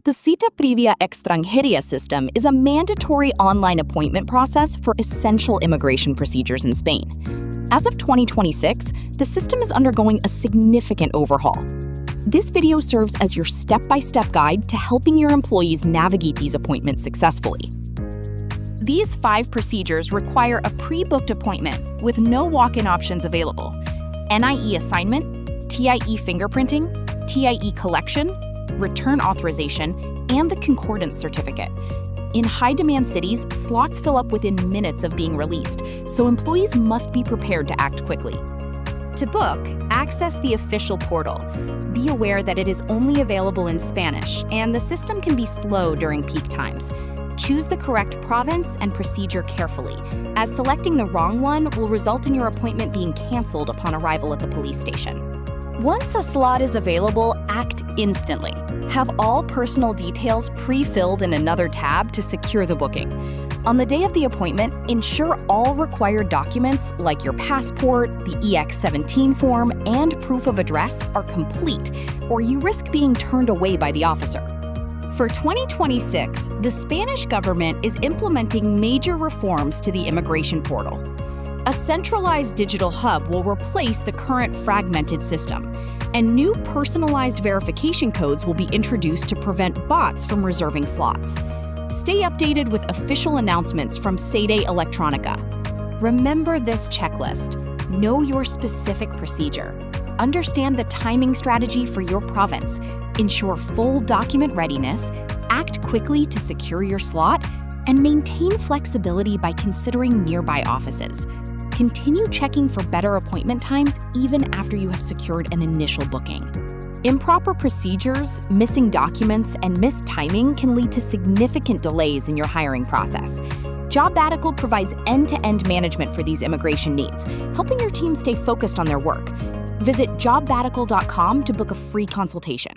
The Cita Previa Extranjería system is a mandatory online appointment process for essential immigration procedures in Spain. As of 2026, the system is undergoing a significant overhaul. This video serves as your step-by-step guide to helping your employees navigate these appointments successfully. These 5 procedures require a pre-booked appointment with no walk-in options available: NIE assignment, TIE fingerprinting, TIE collection, return authorization, and the concordance certificate. In high-demand cities, slots fill up within minutes of being released, so employees must be prepared to act quickly. To book, access the official portal. Be aware that it is only available in Spanish, and the system can be slow during peak times. Choose the correct province and procedure carefully, as selecting the wrong one will result in your appointment being canceled upon arrival at the police station. Once a slot is available, act instantly. Have all personal details pre-filled in another tab to secure the booking. On the day of the appointment, ensure all required documents like your passport, the EX-17 form, and proof of address are complete, or you risk being turned away by the officer. For 2026, the Spanish government is implementing major reforms to the immigration portal. A centralized digital hub will replace the current fragmented system, and new personalized verification codes will be introduced to prevent bots from reserving slots. Stay updated with official announcements from Sede Electronica. Remember this checklist. Know your specific procedure. Understand the timing strategy for your province. Ensure full document readiness. Act quickly to secure your slot, and maintain flexibility by considering nearby offices. Continue checking for better appointment times even after you have secured an initial booking. Improper procedures, missing documents, and missed timing can lead to significant delays in your hiring process. Jobbatical provides end-to-end management for these immigration needs, helping your team stay focused on their work. Visit jobbatical.com to book a free consultation.